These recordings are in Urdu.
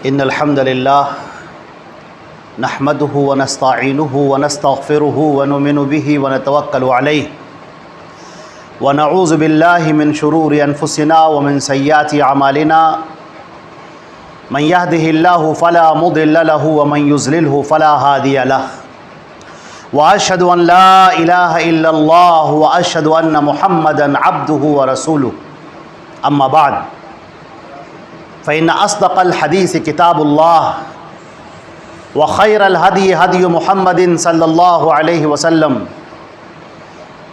ان الحمد للہ نحمده ونستعینه ونستغفره ونؤمن به ونتوکل علیہ ونعوذ باللہ من شرور انفسنا ومن سیئات اعمالنا من يهده اللہ فلا مضل له ومن يضلله فلا هادی له واشهد ان لا الہ الا اللہ واشهد ان محمدا عبده ورسوله اما بعد فإن أصدق الحديث كتاب الله وخير الهدي هدي محمد صلى الله عليه وسلم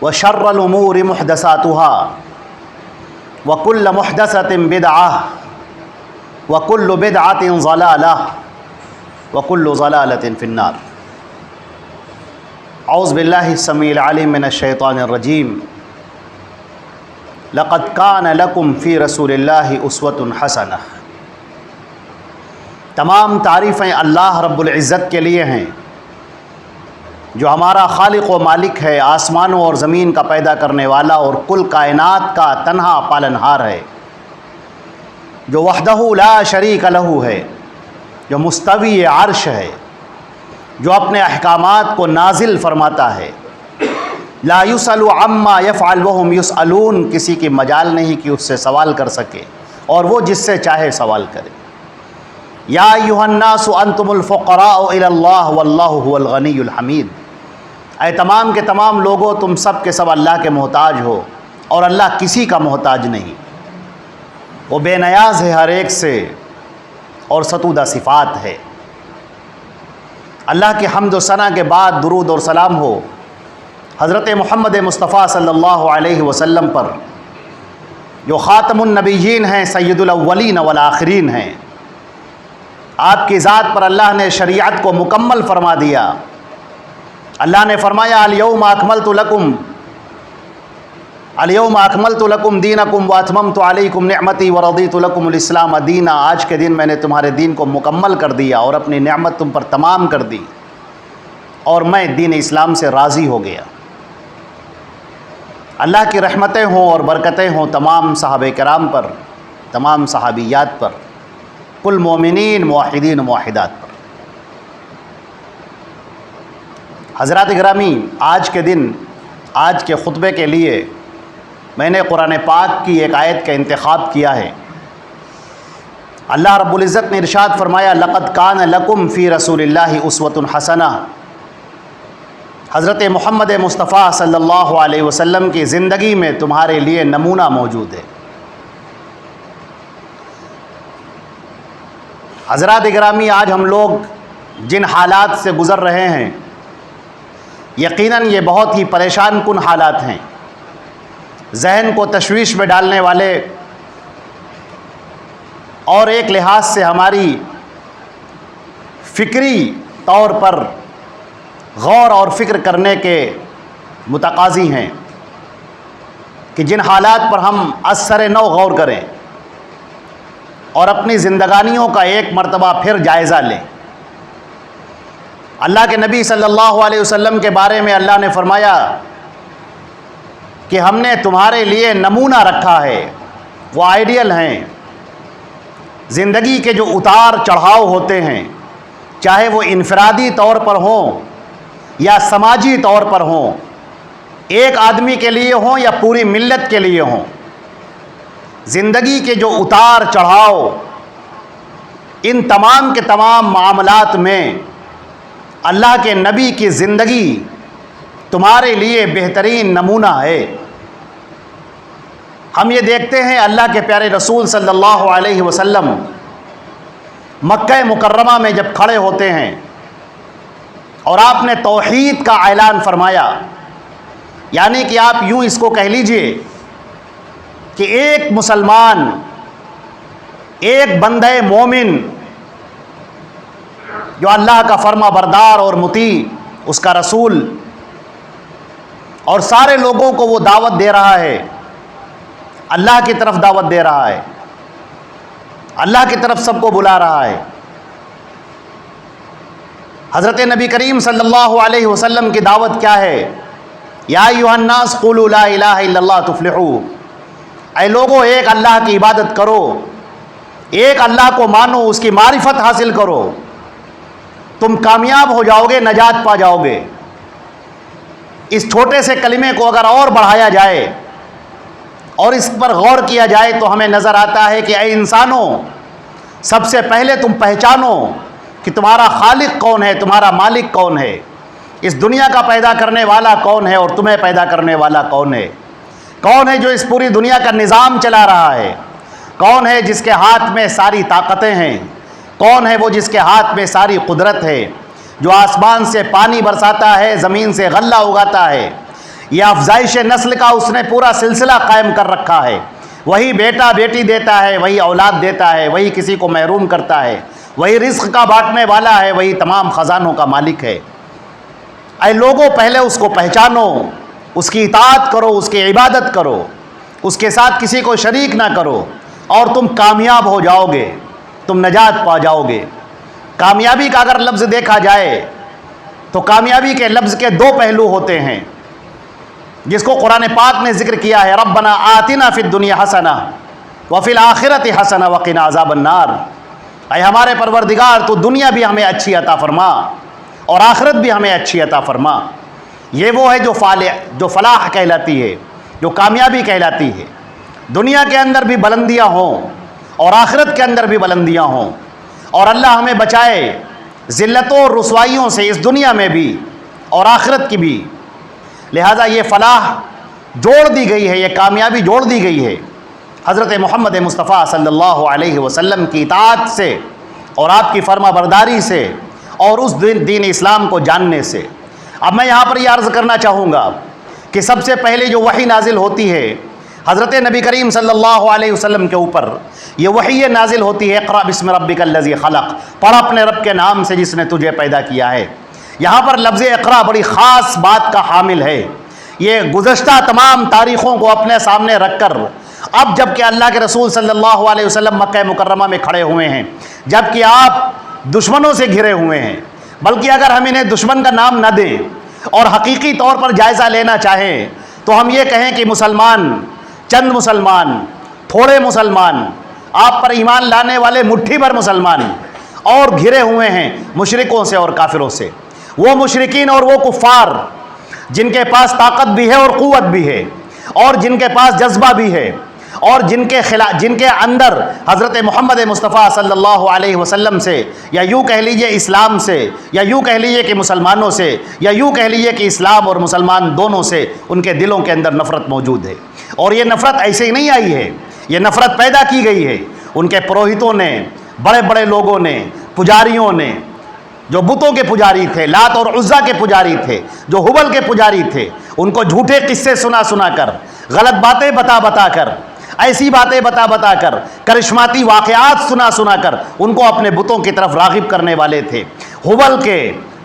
وشر الأمور محدثاتها وكل محدثة بدعة وكل بدعة ضلالة وكل ضلالة في النار. أعوذ بالله السميع العليم من الشيطان الرجيم. لقد كان لكم في رسول الله أسوة حسنة. تمام تعریفیں اللہ رب العزت کے لیے ہیں جو ہمارا خالق و مالک ہے، آسمانوں اور زمین کا پیدا کرنے والا اور کل کائنات کا تنہا پالنہار ہے، جو وحدہ لا شریک لہ ہے، جو مستوی عرش ہے، جو اپنے احکامات کو نازل فرماتا ہے. لا یسأل عما یفعل وہم یسألون، کسی کی مجال نہیں کہ اس سے سوال کر سکے اور وہ جس سے چاہے سوال کرے. یا ایھا الناس انتم الفقراء الی اللہ واللہ هو الغنی الحمید. اے تمام کے تمام لوگوں، تم سب کے سب اللہ کے محتاج ہو اور اللہ کسی کا محتاج نہیں، وہ بے نیاز ہے ہر ایک سے اور ستودہ صفات ہے. اللہ کی حمد و ثنا کے بعد درود اور سلام ہو حضرت محمد مصطفیٰ صلی اللہ علیہ وسلم پر، جو خاتم النبیین ہیں، سید الاولین والآخرین ہیں. آپ کی ذات پر اللہ نے شریعت کو مکمل فرما دیا. اللہ نے فرمایا الیوم اکملت لکم دینکم واتممت علیکم نعمتی ورضیت لکم الاسلام دینا. آج کے دن میں نے تمہارے دین کو مکمل کر دیا اور اپنی نعمت تم پر تمام کر دی اور میں دین اسلام سے راضی ہو گیا. اللہ کی رحمتیں ہوں اور برکتیں ہوں تمام صحابہ کرام پر، تمام صحابیات پر، کل مومنین، موحدین و موحدات پر. حضرات گرامی، آج کے دن، آج کے خطبے کے لیے میں نے قرآن پاک کی ایک آیت کا انتخاب کیا ہے. اللہ رب العزت نے ارشاد فرمایا لقد کان لکم فی رسول اللہ اسوۃ حسنہ. حضرت محمد مصطفیٰ صلی اللہ علیہ وسلم کی زندگی میں تمہارے لیے نمونہ موجود ہے. حضرات گرامی، آج ہم لوگ جن حالات سے گزر رہے ہیں، یقیناً یہ بہت ہی پریشان کن حالات ہیں، ذہن کو تشویش میں ڈالنے والے اور ایک لحاظ سے ہماری فکری طور پر غور اور فکر کرنے کے متقاضی ہیں کہ جن حالات پر ہم از سر نو غور کریں اور اپنی زندگانیوں کا ایک مرتبہ پھر جائزہ لیں. اللہ کے نبی صلی اللہ علیہ وسلم کے بارے میں اللہ نے فرمایا کہ ہم نے تمہارے لیے نمونہ رکھا ہے، وہ آئیڈیل ہیں. زندگی کے جو اتار چڑھاؤ ہوتے ہیں، چاہے وہ انفرادی طور پر ہوں یا سماجی طور پر ہوں، ایک آدمی کے لیے ہوں یا پوری ملت کے لیے ہوں، زندگی کے جو اتار چڑھاؤ، ان تمام کے تمام معاملات میں اللہ کے نبی کی زندگی تمہارے لیے بہترین نمونہ ہے. ہم یہ دیکھتے ہیں اللہ کے پیارے رسول صلی اللہ علیہ وسلم مکہ مکرمہ میں جب کھڑے ہوتے ہیں اور آپ نے توحید کا اعلان فرمایا، یعنی کہ آپ یوں اس کو کہہ لیجئے کہ ایک مسلمان، ایک بندہ مومن جو اللہ کا فرما بردار اور مطیع، اس کا رسول، اور سارے لوگوں کو وہ دعوت دے رہا ہے، اللہ کی طرف دعوت دے رہا ہے، اللہ کی طرف سب کو بلا رہا ہے. حضرت نبی کریم صلی اللہ علیہ وسلم کی دعوت کیا ہے؟ یا ایھا الناس قولوا لا الہ الا اللہ تفلحوا. اے لوگو، ایک اللہ کی عبادت کرو، ایک اللہ کو مانو، اس کی معرفت حاصل کرو، تم کامیاب ہو جاؤ گے، نجات پا جاؤ گے۔ اس چھوٹے سے کلمے کو اگر اور بڑھایا جائے اور اس پر غور کیا جائے تو ہمیں نظر آتا ہے کہ اے انسانوں، سب سے پہلے تم پہچانو کہ تمہارا خالق کون ہے، تمہارا مالک کون ہے، اس دنیا کا پیدا کرنے والا کون ہے اور تمہیں پیدا کرنے والا کون ہے، کون ہے جو اس پوری دنیا کا نظام چلا رہا ہے، کون ہے جس کے ہاتھ میں ساری طاقتیں ہیں، کون ہے وہ جس کے ہاتھ میں ساری قدرت ہے، جو آسمان سے پانی برساتا ہے، زمین سے غلہ اگاتا ہے، یہ افزائش نسل کا اس نے پورا سلسلہ قائم کر رکھا ہے، وہی بیٹا بیٹی دیتا ہے، وہی اولاد دیتا ہے، وہی کسی کو محروم کرتا ہے، وہی رزق کا بانٹنے والا ہے، وہی تمام خزانوں کا مالک ہے۔ اے لوگوں، پہلے اس کو پہچانو، اس کی اطاعت کرو، اس کی عبادت کرو، اس کے ساتھ کسی کو شریک نہ کرو، اور تم کامیاب ہو جاؤ گے، تم نجات پا جاؤ گے۔ کامیابی کا اگر لفظ دیکھا جائے تو کامیابی کے لفظ کے دو پہلو ہوتے ہیں، جس کو قرآن پاک نے ذکر کیا ہے، ربنا آتنا فی الدنیا حسنہ وفی الآخرۃ حسنہ وقنا عذاب النار۔ اے ہمارے پروردگار، تو دنیا بھی ہمیں اچھی عطا فرما اور آخرت بھی ہمیں اچھی عطا فرما۔ یہ وہ ہے جو فلاح کہلاتی ہے، جو کامیابی کہلاتی ہے۔ دنیا کے اندر بھی بلندیاں ہوں اور آخرت کے اندر بھی بلندیاں ہوں، اور اللہ ہمیں بچائے ذلتوں اور رسوائیوں سے، اس دنیا میں بھی اور آخرت کی بھی۔ لہذا یہ فلاح جوڑ دی گئی ہے، یہ کامیابی جوڑ دی گئی ہے حضرت محمد مصطفیٰ صلی اللہ علیہ وسلم کی اطاعت سے اور آپ کی فرما برداری سے اور اس دین اسلام کو جاننے سے۔ اب میں یہاں پر یہ عرض کرنا چاہوں گا کہ سب سے پہلے جو وحی نازل ہوتی ہے حضرت نبی کریم صلی اللہ علیہ وسلم کے اوپر، یہ وحی نازل ہوتی ہے اقرأ بسم ربک الذی خلق، پڑھ اپنے رب کے نام سے جس نے تجھے پیدا کیا ہے۔ یہاں پر لفظ اقرأ بڑی خاص بات کا حامل ہے۔ یہ گزشتہ تمام تاریخوں کو اپنے سامنے رکھ کر، اب جب کہ اللہ کے رسول صلی اللہ علیہ وسلم مکہ مکرمہ میں کھڑے ہوئے ہیں، جب کہ آپ دشمنوں سے گھرے ہوئے ہیں، بلکہ اگر ہم انہیں دشمن کا نام نہ دیں اور حقیقی طور پر جائزہ لینا چاہیں تو ہم یہ کہیں کہ مسلمان، چند مسلمان، تھوڑے مسلمان، آپ پر ایمان لانے والے مٹھی بھر مسلمان، اور گھرے ہوئے ہیں مشرکوں سے اور کافروں سے۔ وہ مشرکین اور وہ کفار جن کے پاس طاقت بھی ہے اور قوت بھی ہے، اور جن کے پاس جذبہ بھی ہے، اور جن کے اندر حضرت محمد مصطفیٰ صلی اللہ علیہ وسلم سے، یا یوں کہہ لیجئے اسلام سے، یا یوں کہہ لیجئے کہ مسلمانوں سے، یا یوں کہہ لیجئے کہ اسلام اور مسلمان دونوں سے ان کے دلوں کے اندر نفرت موجود ہے۔ اور یہ نفرت ایسے ہی نہیں آئی ہے، یہ نفرت پیدا کی گئی ہے ان کے پروہتوں نے، بڑے بڑے لوگوں نے، پجاریوں نے، جو بتوں کے پجاری تھے، لات اور عزا کے پجاری تھے، جو ہبل کے پجاری تھے، ان کو جھوٹے قصے سنا کر، غلط باتیں بتا کر، ایسی باتیں بتا کر، کرشماتی واقعات سنا کر ان کو اپنے بتوں کی طرف راغب کرنے والے تھے۔ ہبل کے،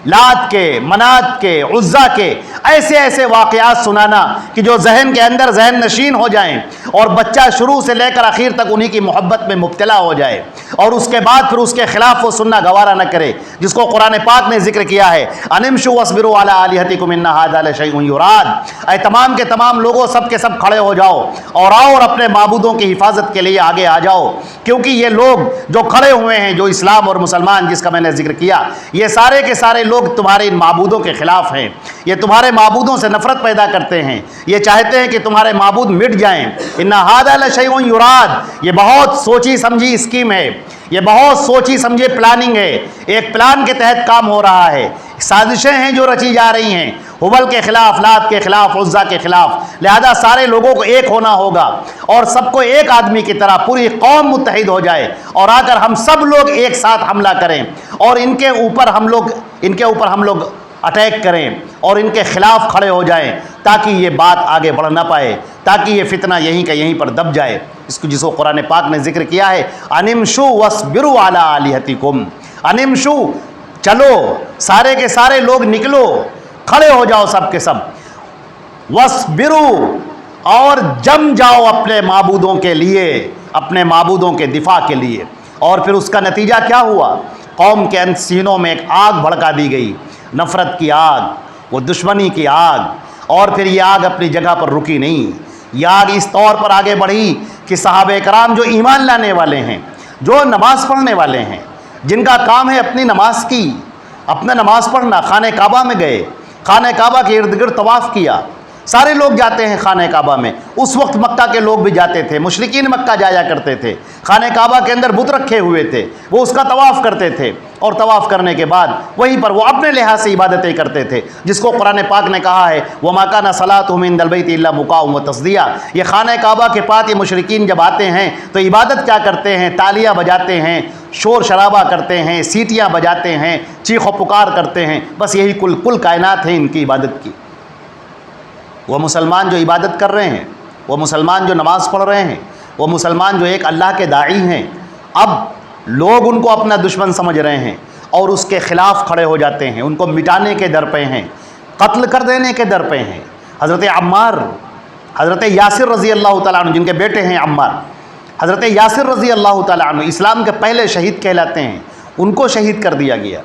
لات کے، منات کے، عزا کے ایسے واقعات سنانا کہ جو ذہن کے اندر ذہن نشین ہو جائیں اور بچہ شروع سے لے کر آخر تک انہی کی محبت میں مبتلا ہو جائے، اور اس کے بعد پھر اس کے خلاف وہ سننا گوارا نہ کرے، جس کو قرآن پاک نے ذکر کیا ہے، انمشوا واصبروا علی آلہتکم ان ھذا لشیء یراد۔ اے تمام کے تمام لوگوں، سب کے سب کھڑے ہو جاؤ اور آؤ اور اپنے معبودوں کی حفاظت کے لیے آگے آ جاؤ، کیونکہ یہ لوگ جو کھڑے ہوئے ہیں، جو اسلام اور مسلمان جس کا میں نے ذکر کیا، یہ سارے کے سارے لوگ تمہارے ان معبودوں کے خلاف ہیں، یہ تمہارے معبودوں سے نفرت پیدا کرتے ہیں، یہ چاہتے ہیں کہ تمہارے معبود مٹ جائیں۔ ان ھذا لشیء یراد، یہ بہت سوچی سمجھی اسکیم ہے، یہ بہت سوچی سمجھی پلاننگ ہے، ایک پلان کے تحت کام ہو رہا ہے، سازشیں ہیں جو رچی جا رہی ہیں ہبل کے خلاف، لات کے خلاف، عزا کے خلاف۔ لہذا سارے لوگوں کو ایک ہونا ہوگا اور سب کو ایک آدمی کی طرح پوری قوم متحد ہو جائے اور آ کر ہم سب لوگ ایک ساتھ حملہ کریں اور ان کے اوپر ہم لوگ اٹیک کریں اور ان کے خلاف کھڑے ہو جائیں، تاکہ یہ بات آگے بڑھ نہ پائے، تاکہ یہ فتنہ یہیں کا یہیں پر دب جائے۔ جس کو قرآن پاک نے ذکر کیا ہے، انمشوا واصبروا علی آلہتکم، انمشوا، چلو، سارے کے سارے لوگ نکلو، کھڑے ہو جاؤ سب کے سب، واصبروا، اور جم جاؤ اپنے معبودوں کے لیے، اپنے معبودوں کے دفاع کے لیے۔ اور پھر اس کا نتیجہ کیا ہوا؟ قوم کے سینوں میں ایک آگ بھڑکا دی گئی، نفرت کی آگ، وہ دشمنی کی آگ، اور پھر یہ آگ اپنی جگہ پر رکی نہیں، یہ آگ اس طور پر آگے بڑھی کہ صحابہ کرام جو ایمان لانے والے ہیں، جو نماز پڑھنے والے ہیں، جن کا کام ہے اپنی نماز کی، اپنا نماز پڑھنا، خانہ کعبہ میں گئے، خانہ کعبہ کے ارد گرد طواف کیا. سارے لوگ جاتے ہیں خانہ کعبہ میں. اس وقت مکہ کے لوگ بھی جاتے تھے، مشرکین مکہ جایا کرتے تھے. خانہ کعبہ کے اندر بت رکھے ہوئے تھے، وہ اس کا طواف کرتے تھے، اور طواف کرنے کے بعد وہیں پر وہ اپنے لحاظ سے عبادتیں کرتے تھے، جس کو قرآن پاک نے کہا ہے وَمَا كَانَ صَلَاتُهُمْ عِندَ الْبَيْتِ إِلَّا مُكَاءً وَتَصْدِيَةً. یہ خانہ کعبہ کے پاس یہ مشرکین جب آتے ہیں تو عبادت کیا کرتے ہیں؟ تالیاں بجاتے ہیں، شور شرابہ کرتے ہیں، سیٹیاں بجاتے ہیں، چیخ و پکار کرتے ہیں. بس یہی کل کائنات ہے ان کی عبادت کی. وہ مسلمان جو عبادت کر رہے ہیں، وہ مسلمان جو نماز پڑھ رہے ہیں، وہ مسلمان جو ایک اللہ کے داعی ہیں، اب لوگ ان کو اپنا دشمن سمجھ رہے ہیں اور اس کے خلاف کھڑے ہو جاتے ہیں، ان کو مٹانے کے در پہ ہیں، قتل کر دینے کے در پہ ہیں. حضرت عمار، حضرت یاسر رضی اللہ تعالیٰ عنہ، جن کے بیٹے ہیں عمار، حضرت یاسر رضی اللہ تعالیٰ عنہ اسلام کے پہلے شہید کہلاتے ہیں، ان کو شہید کر دیا گیا.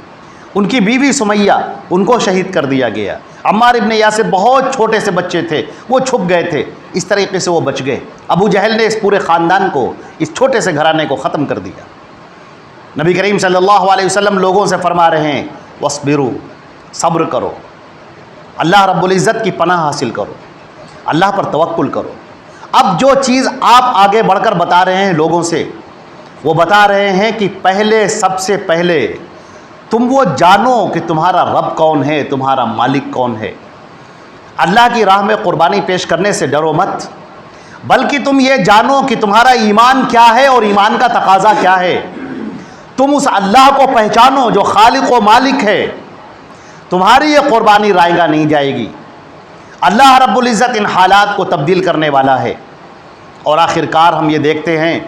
ان کی بیوی سمیہ، ان کو شہید کر دیا گیا. عمار ابن یاسر بہت چھوٹے سے بچے تھے، وہ چھپ گئے تھے، اس طریقے سے وہ بچ گئے. ابو جہل نے اس پورے خاندان کو، اس چھوٹے سے گھرانے کو ختم کر دیا. نبی کریم صلی اللہ علیہ وسلم لوگوں سے فرما رہے ہیں وَاصْبِرُوا، صبر کرو، اللہ رب العزت کی پناہ حاصل کرو، اللہ پر توکل کرو. اب جو چیز آپ آگے بڑھ کر بتا رہے ہیں لوگوں سے، وہ بتا رہے ہیں کہ پہلے، سب سے پہلے تم وہ جانو کہ تمہارا رب کون ہے، تمہارا مالک کون ہے. اللہ کی راہ میں قربانی پیش کرنے سے ڈرو مت، بلکہ تم یہ جانو کہ تمہارا ایمان کیا ہے اور ایمان کا تقاضا کیا ہے. تم اس اللہ کو پہچانو جو خالق و مالک ہے. تمہاری یہ قربانی رائے گا نہیں جائے گی. اللہ رب العزت ان حالات کو تبدیل کرنے والا ہے. اور آخر کار ہم یہ دیکھتے ہیں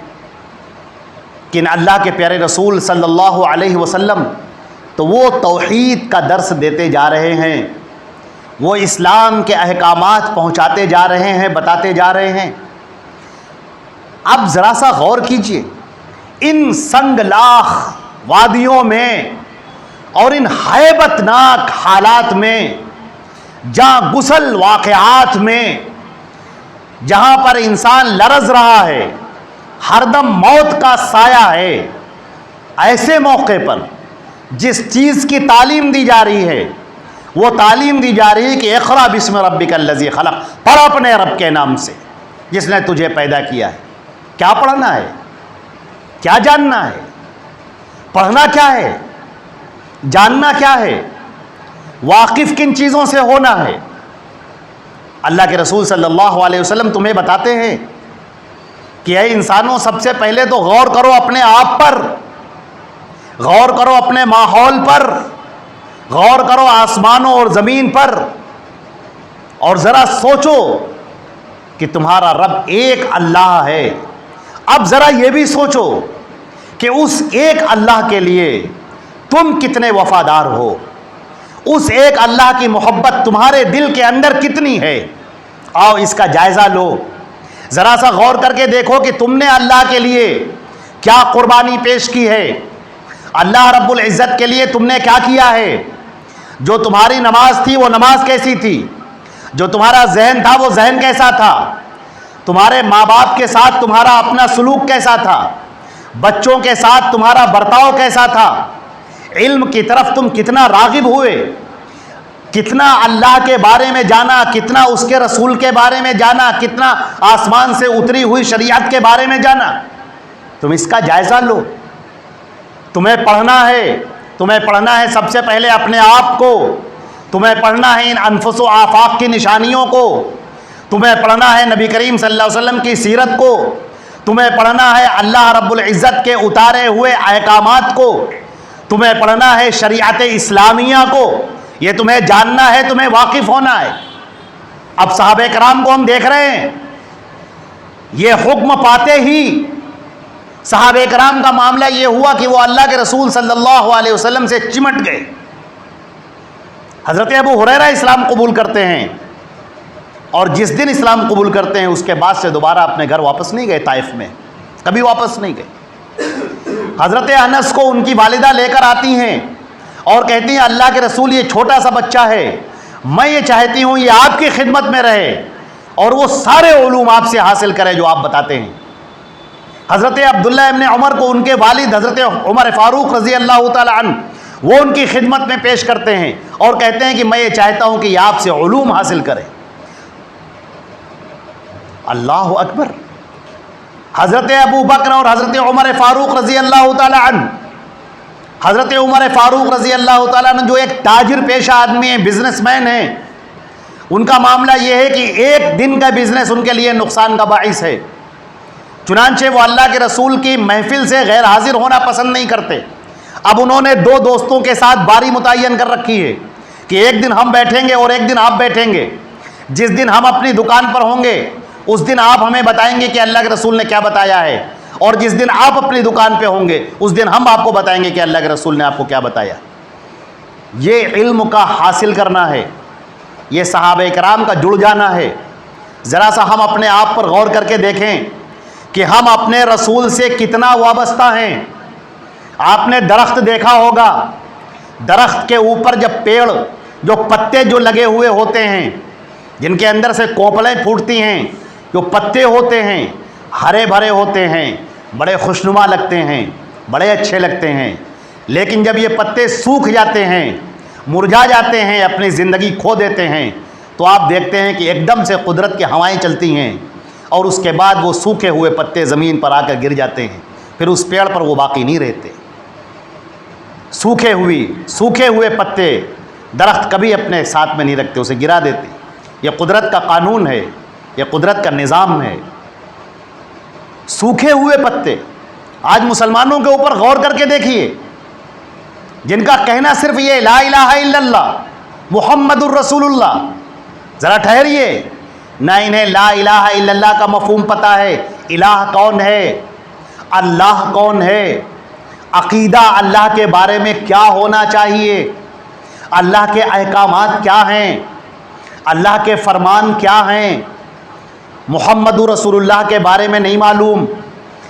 کہ ان اللہ کے پیارے رسول صلی اللہ علیہ وسلم تو وہ توحید کا درس دیتے جا رہے ہیں، وہ اسلام کے احکامات پہنچاتے جا رہے ہیں، بتاتے جا رہے ہیں. اب ذرا سا غور کیجئے، ان سنگ لاخ وادیوں میں اور ان ہیبت ناک حالات میں، جہاں غسل واقعات میں، جہاں پر انسان لرز رہا ہے، ہر دم موت کا سایہ ہے، ایسے موقع پر جس چیز کی تعلیم دی جا رہی ہے، وہ تعلیم دی جا رہی ہے کہ اقرأ بسم ربک الذی خلق، پڑھ اپنے رب کے نام سے جس نے تجھے پیدا کیا ہے. کیا پڑھنا ہے؟ کیا جاننا ہے؟ پڑھنا کیا ہے؟ جاننا کیا ہے؟ واقف کن چیزوں سے ہونا ہے؟ اللہ کے رسول صلی اللہ علیہ وسلم تمہیں بتاتے ہیں کہ اے انسانوں، سب سے پہلے تو غور کرو اپنے آپ پر، غور کرو اپنے ماحول پر، غور کرو آسمانوں اور زمین پر، اور ذرا سوچو کہ تمہارا رب ایک اللہ ہے. اب ذرا یہ بھی سوچو کہ اس ایک اللہ کے لیے تم کتنے وفادار ہو، اس ایک اللہ کی محبت تمہارے دل کے اندر کتنی ہے. آؤ اس کا جائزہ لو، ذرا سا غور کر کے دیکھو کہ تم نے اللہ کے لیے کیا قربانی پیش کی ہے، اللہ رب العزت کے لیے تم نے کیا کیا ہے. جو تمہاری نماز تھی وہ نماز کیسی تھی، جو تمہارا ذہن تھا وہ ذہن کیسا تھا، تمہارے ماں باپ کے ساتھ تمہارا اپنا سلوک کیسا تھا، بچوں کے ساتھ تمہارا برتاؤ کیسا تھا، علم کی طرف تم کتنا راغب ہوئے، کتنا اللہ کے بارے میں جانا، کتنا اس کے رسول کے بارے میں جانا، کتنا آسمان سے اتری ہوئی شریعت کے بارے میں جانا. تم اس کا جائزہ لو. تمہیں پڑھنا ہے، تمہیں پڑھنا ہے سب سے پہلے اپنے آپ کو، تمہیں پڑھنا ہے ان انفس و آفاق کی نشانیوں کو، تمہیں پڑھنا ہے نبی کریم صلی اللہ علیہ وسلم کی سیرت کو، تمہیں پڑھنا ہے اللہ رب العزت کے اتارے ہوئے احکامات کو، تمہیں پڑھنا ہے شریعت اسلامیہ کو. یہ تمہیں جاننا ہے، تمہیں واقف ہونا ہے. اب صحابہ کرام کو ہم دیکھ رہے ہیں، یہ حکم پاتے ہی صحابہ کرام کا معاملہ یہ ہوا کہ وہ اللہ کے رسول صلی اللہ علیہ وسلم سے چمٹ گئے. حضرت ابو ہریرہ اسلام قبول کرتے ہیں، اور جس دن اسلام قبول کرتے ہیں اس کے بعد سے دوبارہ اپنے گھر واپس نہیں گئے، طائف میں کبھی واپس نہیں گئے. حضرت انس کو ان کی والدہ لے کر آتی ہیں اور کہتی ہیں اللہ کے رسول یہ چھوٹا سا بچہ ہے، میں یہ چاہتی ہوں یہ آپ کی خدمت میں رہے اور وہ سارے علوم آپ سے حاصل کرے جو آپ بتاتے ہیں. حضرت عبداللہ ابن عمر کو ان کے والد حضرت عمر فاروق رضی اللہ تعالی عنہ وہ ان کی خدمت میں پیش کرتے ہیں اور کہتے ہیں کہ میں یہ چاہتا ہوں کہ یہ آپ سے علوم حاصل کریں۔ اللہ اکبر! حضرت ابو بکر اور حضرت عمر فاروق رضی اللہ تعالی عنہ، حضرت عمر فاروق رضی اللہ تعالیٰ عنہ جو ایک تاجر پیشہ آدمی ہیں، بزنس مین ہیں، ان کا معاملہ یہ ہے کہ ایک دن کا بزنس ان کے لیے نقصان کا باعث ہے، چنانچہ وہ اللہ کے رسول کی محفل سے غیر حاضر ہونا پسند نہیں کرتے۔ اب انہوں نے دو دوستوں کے ساتھ باری متعین کر رکھی ہے کہ ایک دن ہم بیٹھیں گے اور ایک دن آپ بیٹھیں گے، جس دن ہم اپنی دکان پر ہوں گے اس دن آپ ہمیں بتائیں گے کہ اللہ کے رسول نے کیا بتایا ہے، اور جس دن آپ اپنی دکان پہ ہوں گے اس دن ہم آپ کو بتائیں گے کہ اللہ کے رسول نے آپ کو کیا بتایا۔ یہ علم کا حاصل کرنا ہے، یہ صحابہ کرام کا جڑ جانا ہے۔ ذرا سا ہم اپنے آپ پر غور کر کے دیکھیں کہ ہم اپنے رسول سے کتنا وابستہ ہیں۔ آپ نے درخت دیکھا ہوگا، درخت کے اوپر جب پیڑ جو پتے جو لگے ہوئے ہوتے ہیں، جن کے اندر سے کوپلیں پھوٹتی ہیں، جو پتے ہوتے ہیں ہرے بھرے ہوتے ہیں، بڑے خوشنما لگتے ہیں، بڑے اچھے لگتے ہیں، لیکن جب یہ پتے سوکھ جاتے ہیں، مرجھا جاتے ہیں، اپنی زندگی کھو دیتے ہیں، تو آپ دیکھتے ہیں کہ ایک دم سے قدرت کی ہوائیں چلتی ہیں اور اس کے بعد وہ سوکھے ہوئے پتے زمین پر آ کر گر جاتے ہیں، پھر اس پیڑ پر وہ باقی نہیں رہتے۔ سوکھے ہوئے پتے درخت کبھی اپنے ساتھ میں نہیں رکھتے، اسے گرا دیتے۔ یہ قدرت کا قانون ہے، یہ قدرت کا نظام ہے۔ سوکھے ہوئے پتے آج مسلمانوں کے اوپر غور کر کے دیکھیے، جن کا کہنا صرف یہ لا الہ الا اللہ محمد الرسول اللہ، ذرا ٹھہریے، نہ انہیں لا الہ الا اللہ کا مفہوم پتہ ہے، الہ کون ہے، اللہ کون ہے، عقیدہ اللہ کے بارے میں کیا ہونا چاہیے، اللہ کے احکامات کیا ہیں، اللہ کے فرمان کیا ہیں، محمد رسول اللہ کے بارے میں نہیں معلوم،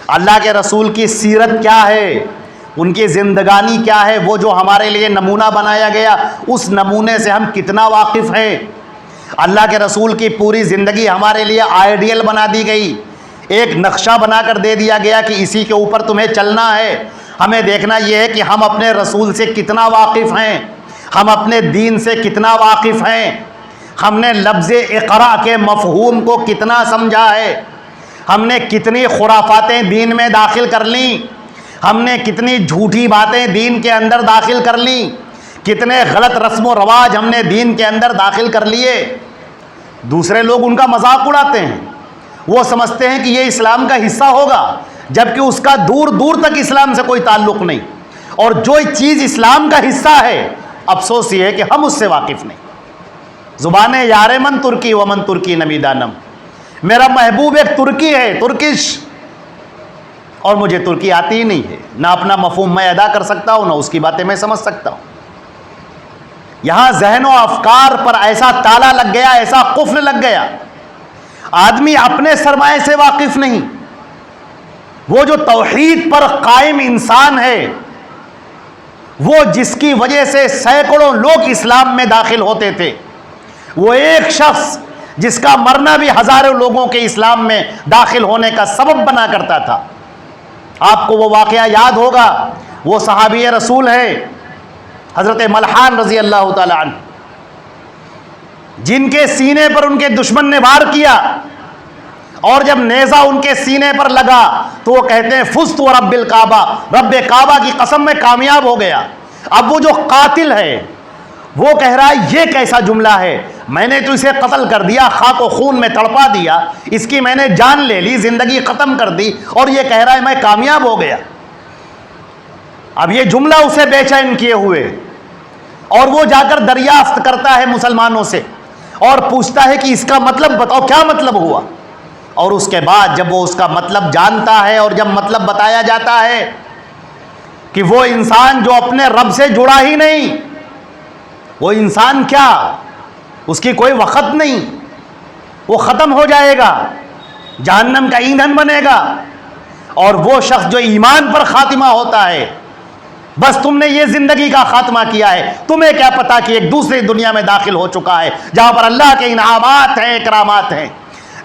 اللہ کے رسول کی سیرت کیا ہے، ان کی زندگانی کیا ہے، وہ جو ہمارے لیے نمونہ بنایا گیا اس نمونے سے ہم کتنا واقف ہیں۔ اللہ کے رسول کی پوری زندگی ہمارے لیے آئیڈیل بنا دی گئی، ایک نقشہ بنا کر دے دیا گیا کہ اسی کے اوپر تمہیں چلنا ہے۔ ہمیں دیکھنا یہ ہے کہ ہم اپنے رسول سے کتنا واقف ہیں، ہم اپنے دین سے کتنا واقف ہیں، ہم نے لفظ اقرا کے مفہوم کو کتنا سمجھا ہے، ہم نے کتنی خرافاتیں دین میں داخل کر لیں، ہم نے کتنی جھوٹی باتیں دین کے اندر داخل کر لیں، کتنے غلط رسم و رواج ہم نے دین کے اندر داخل کر لیے۔ دوسرے لوگ ان کا مذاق اڑاتے ہیں، وہ سمجھتے ہیں کہ یہ اسلام کا حصہ ہوگا، جبکہ اس کا دور دور تک اسلام سے کوئی تعلق نہیں، اور جو چیز اسلام کا حصہ ہے افسوس یہ ہے کہ ہم اس سے واقف نہیں۔ زبان یار من ترکی ومن ترکی نمی دانم، میرا محبوب ایک ترکی ہے، ترکش، اور مجھے ترکی آتی ہی نہیں ہے، نہ اپنا مفہوم میں ادا کر سکتا ہوں، نہ اس کی باتیں میں سمجھ سکتا ہوں۔ یہاں ذہن و افکار پر ایسا تالا لگ گیا، ایسا قفل لگ گیا، آدمی اپنے سرمایہ سے واقف نہیں۔ وہ جو توحید پر قائم انسان ہے، وہ جس کی وجہ سے سینکڑوں لوگ اسلام میں داخل ہوتے تھے، وہ ایک شخص جس کا مرنا بھی ہزاروں لوگوں کے اسلام میں داخل ہونے کا سبب بنا کرتا تھا۔ آپ کو وہ واقعہ یاد ہوگا، وہ صحابی رسول ہے حضرت ملحان رضی اللہ تعالی عنہ، جن کے سینے پر ان کے دشمن نے وار کیا، اور جب نیزہ ان کے سینے پر لگا تو وہ کہتے ہیں فزت ورب الکعبہ، رب کعبہ کی قسم میں کامیاب ہو گیا۔ اب وہ جو قاتل ہے وہ کہہ رہا ہے یہ کیسا جملہ ہے، میں نے تو اسے قتل کر دیا، خاک و خون میں تڑپا دیا، اس کی میں نے جان لے لی، زندگی ختم کر دی، اور یہ کہہ رہا ہے میں کامیاب ہو گیا۔ اب یہ جملہ اسے بے چین کیے ہوئے، اور وہ جا کر دریافت کرتا ہے مسلمانوں سے اور پوچھتا ہے کہ اس کا مطلب بتاؤ، کیا مطلب ہوا؟ اور اس کے بعد جب وہ اس کا مطلب جانتا ہے اور جب مطلب بتایا جاتا ہے کہ وہ انسان جو اپنے رب سے جڑا ہی نہیں، وہ انسان کیا، اس کی کوئی وقت نہیں، وہ ختم ہو جائے گا، جہنم کا ایندھن بنے گا، اور وہ شخص جو ایمان پر خاتمہ ہوتا ہے، بس تم نے یہ زندگی کا خاتمہ کیا ہے، تمہیں کیا پتا کہ ایک دوسری دنیا میں داخل ہو چکا ہے جہاں پر اللہ کے انعامات ہیں، اکرامات ہیں،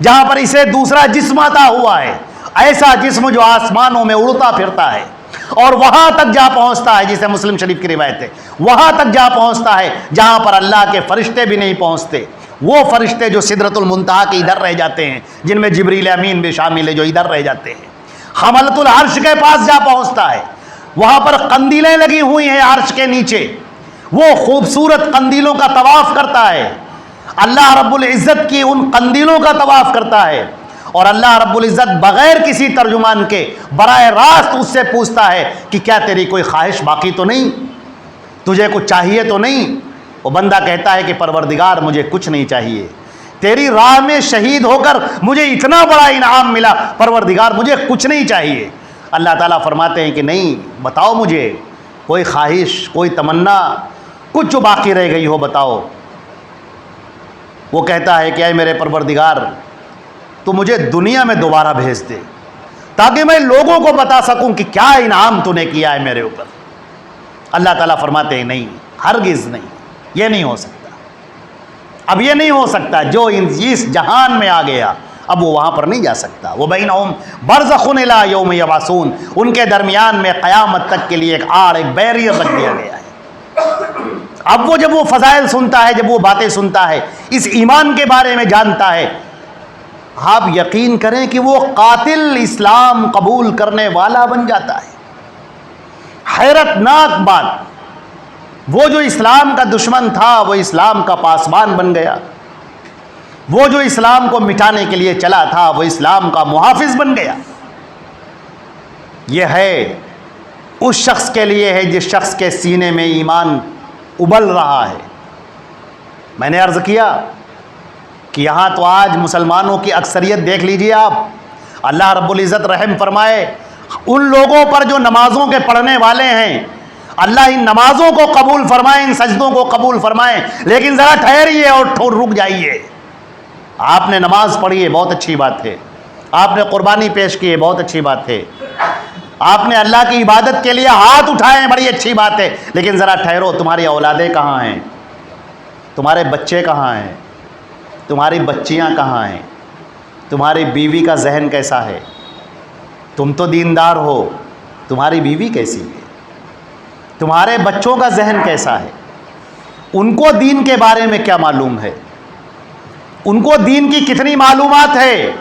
جہاں پر اسے دوسرا جسم عطا ہوا ہے، ایسا جسم جو آسمانوں میں اڑتا پھرتا ہے اور وہاں تک جا پہنچتا ہے، جسے مسلم شریف کی روایت ہے، وہاں تک جا پہنچتا ہے جہاں پر اللہ کے فرشتے بھی نہیں پہنچتے، وہ فرشتے جو سدرۃ المنتہا کے ادھر رہ جاتے ہیں، جن میں جبریل امین بھی شامل ہے، جو ادھر رہ جاتے ہیں، حملۃ العرش کے پاس جا پہنچتا ہے، وہاں پر قندیلیں لگی ہوئی ہیں عرش کے نیچے، وہ خوبصورت قندیلوں کا طواف کرتا ہے، اللہ رب العزت کی ان قندیلوں کا طواف کرتا ہے، اور اللہ رب العزت بغیر کسی ترجمان کے براہ راست اس سے پوچھتا ہے کہ کیا تیری کوئی خواہش باقی تو نہیں، تجھے کچھ چاہیے تو نہیں؟ وہ بندہ کہتا ہے کہ پروردگار مجھے کچھ نہیں چاہیے، تیری راہ میں شہید ہو کر مجھے اتنا بڑا انعام ملا، پروردگار مجھے کچھ نہیں چاہیے۔ اللہ تعالیٰ فرماتے ہیں کہ نہیں، بتاؤ مجھے کوئی خواہش، کوئی تمنا، کچھ جو باقی رہ گئی ہو بتاؤ۔ وہ کہتا ہے کہ اے میرے پروردگار، تو مجھے دنیا میں دوبارہ بھیج دے تاکہ میں لوگوں کو بتا سکوں کہ کیا انعام تو نے کیا ہے میرے اوپر۔ اللہ تعالیٰ فرماتے ہیں نہیں، ہرگز نہیں، یہ نہیں ہو سکتا، اب یہ نہیں ہو سکتا، جو اس جہان میں آ گیا اب وہ وہاں پر نہیں جا سکتا۔ وَبَيْنَهُمْ بَرْزَخٌ إِلَىٰ يَوْمِ يَبْعَثُونَ، ان کے درمیان میں قیامت تک کے لیے ایک آڑ، ایک بیریئر رکھ دیا گیا ہے۔ اب وہ جب وہ فضائل سنتا ہے، جب وہ باتیں سنتا ہے، اس ایمان کے بارے میں جانتا ہے، آپ یقین کریں کہ وہ قاتل اسلام قبول کرنے والا بن جاتا ہے۔ حیرت ناک بات، وہ جو اسلام کا دشمن تھا وہ اسلام کا پاسبان بن گیا، وہ جو اسلام کو مٹانے کے لیے چلا تھا وہ اسلام کا محافظ بن گیا۔ یہ ہے اس شخص کے لیے ہے جس شخص کے سینے میں ایمان ابل رہا ہے۔ میں نے عرض کیا کہ یہاں تو آج مسلمانوں کی اکثریت دیکھ لیجئے آپ، اللہ رب العزت رحم فرمائے ان لوگوں پر جو نمازوں کے پڑھنے والے ہیں، اللہ ان نمازوں کو قبول فرمائے، ان سجدوں کو قبول فرمائے، لیکن ذرا ٹھہریے اور رک جائیے۔ آپ نے نماز پڑھی ہے، بہت اچھی بات ہے، آپ نے قربانی پیش کی ہے، بہت اچھی بات ہے، آپ نے اللہ کی عبادت کے لیے ہاتھ اٹھائے ہیں، بڑی اچھی بات ہے، لیکن ذرا ٹھہرو، تمہاری اولادیں کہاں ہیں؟ تمہارے بچے کہاں ہیں؟ تمہاری بچیاں کہاں ہیں؟ تمہاری بیوی کا ذہن کیسا ہے؟ تم تو دیندار ہو، تمہاری بیوی کیسی ہے؟ تمہارے بچوں کا ذہن کیسا ہے؟ ان کو دین کے بارے میں کیا معلوم ہے؟ ان کو دین کی کتنی معلومات ہے؟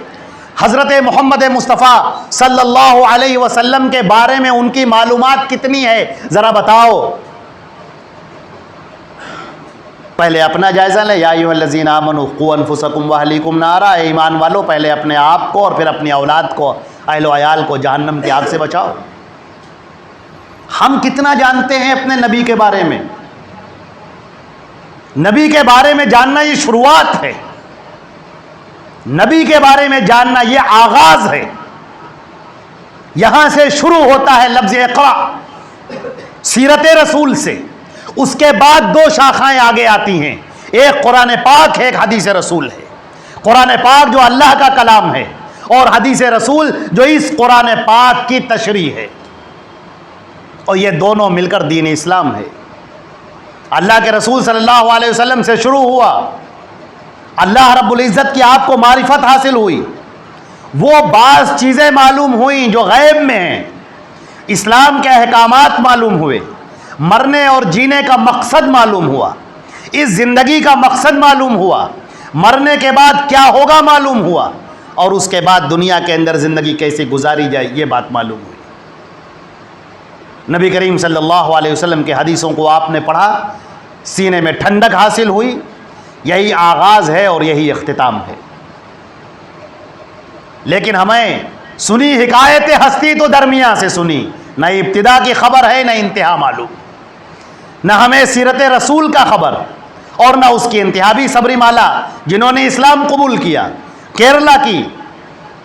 حضرت محمد مصطفیٰ صلی اللہ علیہ وسلم کے بارے میں ان کی معلومات کتنی ہے؟ ذرا بتاؤ۔ پہلے اپنا جائزہ لیں، یا ایھا الذین آمنوا قوا انفسکم واہلیکم نارا، اے ایمان والو پہلے اپنے آپ کو اور پھر اپنی اولاد کو، اہل و عیال کو جہنم کی آگ سے بچاؤ۔ ہم کتنا جانتے ہیں اپنے نبی کے بارے میں؟ نبی کے بارے میں جاننا یہ شروعات ہے، نبی کے بارے میں جاننا یہ آغاز ہے، یہاں سے شروع ہوتا ہے لفظ اقرا، سیرت رسول سے۔ اس کے بعد دو شاخائیں آگے آتی ہیں، ایک قرآن پاک ہے، ایک حدیث رسول ہے۔ قرآن پاک جو اللہ کا کلام ہے اور حدیث رسول جو اس قرآن پاک کی تشریح ہے، اور یہ دونوں مل کر دین اسلام ہے۔ اللہ کے رسول صلی اللہ علیہ وسلم سے شروع ہوا، اللہ رب العزت کی آپ کو معرفت حاصل ہوئی، وہ بعض چیزیں معلوم ہوئیں جو غیب میں ہیں، اسلام کے احکامات معلوم ہوئے، مرنے اور جینے کا مقصد معلوم ہوا، اس زندگی کا مقصد معلوم ہوا، مرنے کے بعد کیا ہوگا معلوم ہوا، اور اس کے بعد دنیا کے اندر زندگی کیسے گزاری جائے یہ بات معلوم ہوئی۔ نبی کریم صلی اللہ علیہ وسلم کے حدیثوں کو آپ نے پڑھا، سینے میں ٹھنڈک حاصل ہوئی، یہی آغاز ہے اور یہی اختتام ہے۔ لیکن ہمیں سنی حکایت ہستی تو درمیان سے سنی، نہ ابتدا کی خبر ہے نہ انتہا معلوم، نہ ہمیں سیرت رسول کا خبر اور نہ اس کی انتہا۔ بھی سبری مالا جنہوں نے اسلام قبول کیا، کیرلا کی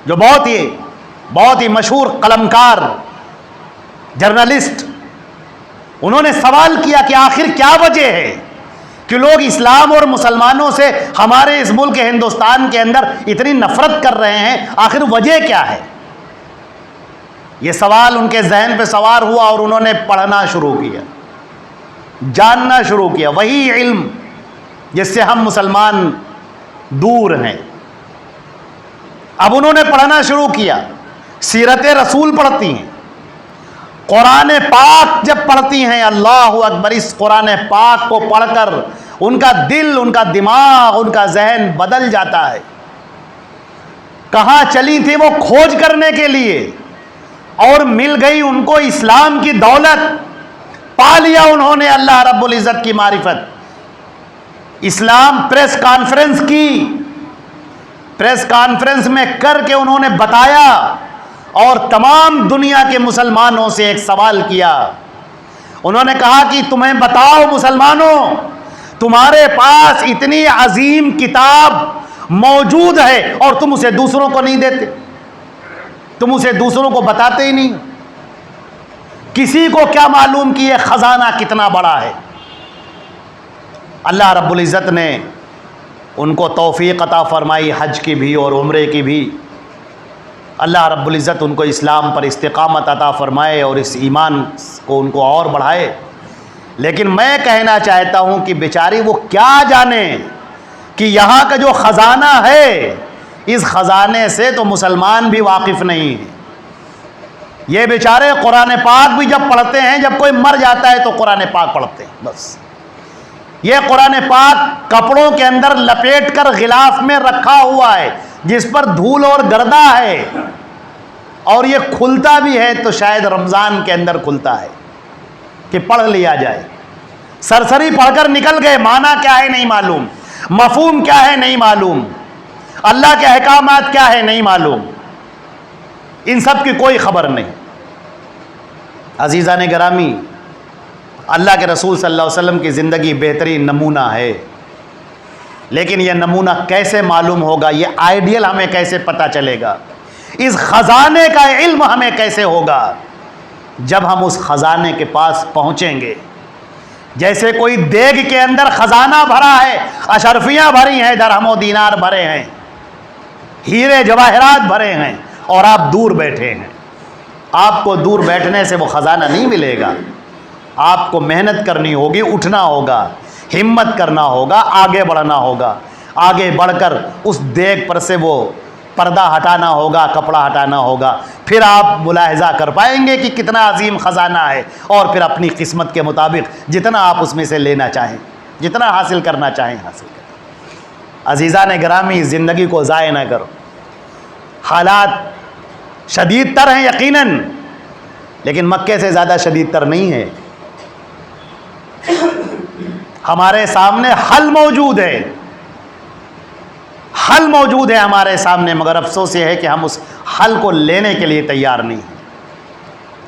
جو بہت ہی مشہور قلمکار جرنلسٹ، انہوں نے سوال کیا کہ آخر کیا وجہ ہے کہ لوگ اسلام اور مسلمانوں سے ہمارے اس ملک ہندوستان کے اندر اتنی نفرت کر رہے ہیں، آخر وجہ کیا ہے؟ یہ سوال ان کے ذہن پہ سوار ہوا اور انہوں نے پڑھنا شروع کیا، جاننا شروع کیا، وہی علم جس سے ہم مسلمان دور ہیں۔ اب انہوں نے پڑھنا شروع کیا، سیرت رسول پڑھتی ہیں، قرآن پاک جب پڑھتی ہیں، اللہ اکبر، اس قرآن پاک کو پڑھ کر ان کا دل، ان کا دماغ، ان کا ذہن بدل جاتا ہے۔ کہاں چلی تھی وہ کھوج کرنے کے لیے، اور مل گئی ان کو اسلام کی دولت، پا لیا انہوں نے اللہ رب العزت کی معرفت۔ اسلام پریس کانفرنس کی، پریس کانفرنس میں کر کے انہوں نے بتایا، اور تمام دنیا کے مسلمانوں سے ایک سوال کیا۔ انہوں نے کہا کہ تمہیں بتاؤ مسلمانوں، تمہارے پاس اتنی عظیم کتاب موجود ہے اور تم اسے دوسروں کو نہیں دیتے، تم اسے دوسروں کو بتاتے ہی نہیں۔ کسی کو کیا معلوم کہ یہ خزانہ کتنا بڑا ہے؟ اللہ رب العزت نے ان کو توفیق عطا فرمائی، حج کی بھی اور عمرے کی بھی۔ اللہ رب العزت ان کو اسلام پر استقامت عطا فرمائے اور اس ایمان کو ان کو اور بڑھائے۔ لیکن میں کہنا چاہتا ہوں کہ بیچاری وہ کیا جانے کہ یہاں کا جو خزانہ ہے، اس خزانے سے تو مسلمان بھی واقف نہیں ہیں۔ یہ بیچارے قرآن پاک بھی جب پڑھتے ہیں، جب کوئی مر جاتا ہے تو قرآن پاک پڑھتے ہیں بس۔ یہ قرآن پاک کپڑوں کے اندر لپیٹ کر غلاف میں رکھا ہوا ہے، جس پر دھول اور گردہ ہے، اور یہ کھلتا بھی ہے تو شاید رمضان کے اندر کھلتا ہے کہ پڑھ لیا جائے۔ سرسری پڑھ کر نکل گئے، معنی کیا ہے نہیں معلوم، مفہوم کیا ہے نہیں معلوم، اللہ کے احکامات کیا ہے نہیں معلوم، ان سب کی کوئی خبر نہیں۔ عزیزان گرامی، اللہ کے رسول صلی اللہ علیہ وسلم کی زندگی بہترین نمونہ ہے، لیکن یہ نمونہ کیسے معلوم ہوگا، یہ آئیڈیل ہمیں کیسے پتہ چلے گا، اس خزانے کا علم ہمیں کیسے ہوگا؟ جب ہم اس خزانے کے پاس پہنچیں گے۔ جیسے کوئی دیگ کے اندر خزانہ بھرا ہے، اشرفیاں بھری ہیں، درہم و دینار بھرے ہیں، ہیرے جواہرات بھرے ہیں، اور آپ دور بیٹھے ہیں۔ آپ کو دور بیٹھنے سے وہ خزانہ نہیں ملے گا، آپ کو محنت کرنی ہوگی، اٹھنا ہوگا، ہمت کرنا ہوگا، آگے بڑھنا ہوگا، آگے بڑھ کر اس دیگ پر سے وہ پردہ ہٹانا ہوگا، کپڑا ہٹانا ہوگا، پھر آپ ملاحظہ کر پائیں گے کہ کتنا عظیم خزانہ ہے، اور پھر اپنی قسمت کے مطابق جتنا آپ اس میں سے لینا چاہیں، جتنا حاصل کرنا چاہیں حاصل کریں۔ عزیزان گرامی، زندگی کو ضائع نہ کرو۔ حالات شدید تر ہیں یقیناً، لیکن مکے سے زیادہ شدید تر نہیں ہے۔ ہمارے سامنے حل موجود ہے، حل موجود ہے ہمارے سامنے، مگر افسوس یہ ہے کہ ہم اس حل کو لینے کے لیے تیار نہیں ہیں۔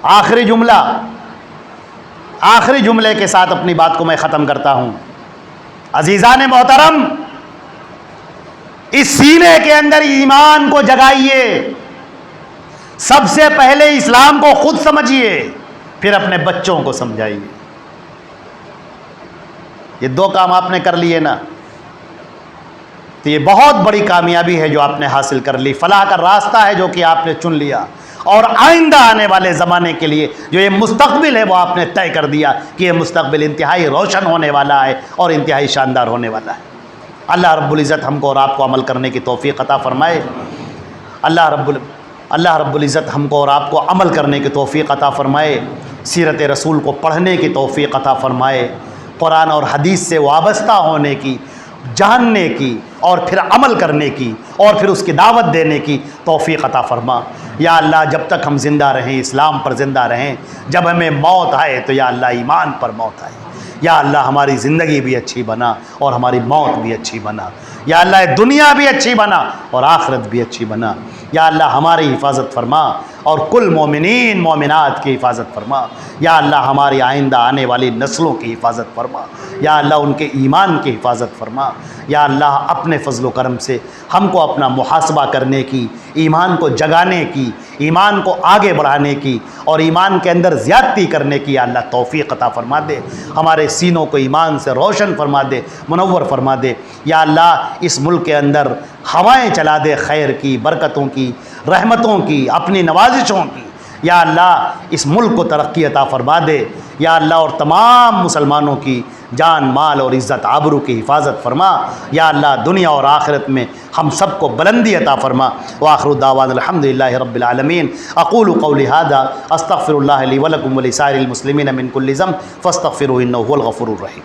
آخری جملے کے ساتھ اپنی بات کو میں ختم کرتا ہوں۔ عزیزان محترم، اس سینے کے اندر ایمان کو جگائیے، سب سے پہلے اسلام کو خود سمجھیے، پھر اپنے بچوں کو سمجھائیے۔ یہ دو کام آپ نے کر لیے نا، تو یہ بہت بڑی کامیابی ہے جو آپ نے حاصل کر لی، فلاح کا راستہ ہے جو کہ آپ نے چن لیا، اور آئندہ آنے والے زمانے کے لیے جو یہ مستقبل ہے وہ آپ نے طے کر دیا کہ یہ مستقبل انتہائی روشن ہونے والا ہے اور انتہائی شاندار ہونے والا ہے۔ اللہ رب العزت ہم کو اور آپ کو عمل کرنے کی توفیق عطا فرمائے۔ اللہ رب العزت ہم کو اور آپ کو عمل کرنے کی توفیق عطا فرمائے، سیرت رسول کو پڑھنے کی توفیق عطا فرمائے، قرآن اور حدیث سے وابستہ ہونے کی، جاننے کی، اور پھر عمل کرنے کی، اور پھر اس کی دعوت دینے کی توفیق عطا فرما۔ یا اللہ، جب تک ہم زندہ رہیں اسلام پر زندہ رہیں، جب ہمیں موت آئے تو یا اللہ ایمان پر موت آئے۔ یا اللہ ہماری زندگی بھی اچھی بنا اور ہماری موت بھی اچھی بنا۔ یا اللہ دنیا بھی اچھی بنا اور آخرت بھی اچھی بنا۔ یا اللہ ہماری حفاظت فرما اور کل مومنین مومنات کی حفاظت فرما۔ یا اللہ ہماری آئندہ آنے والی نسلوں کی حفاظت فرما۔ یا اللہ ان کے ایمان کی حفاظت فرما۔ یا اللہ اپنے فضل و کرم سے ہم کو اپنا محاسبہ کرنے کی، ایمان کو جگانے کی، ایمان کو آگے بڑھانے کی، اور ایمان کے اندر زیادتی کرنے کی یا اللہ توفیق عطا فرما دے۔ ہمارے سینوں کو ایمان سے روشن فرما دے، منور فرما دے۔ یا اللہ اس ملک کے اندر ہوائیں چلا دے خیر کی، برکتوں کی، رحمتوں کی، اپنی نوازشوں کی۔ یا اللہ اس ملک کو ترقی عطا فرما دے۔ یا اللہ اور تمام مسلمانوں کی جان مال اور عزت آبرو کی حفاظت فرما. یا اللہ دنیا اور آخرت میں ہم سب کو بلندی عطا فرما. وآخر دعوانا الحمدللہ رب العالمین. اقول قولی ھذا استغفر اللہ لی ولکم ولسائر المسلمین من کل ذنب فاستغفروہ انہ هو الغفور الرحیم.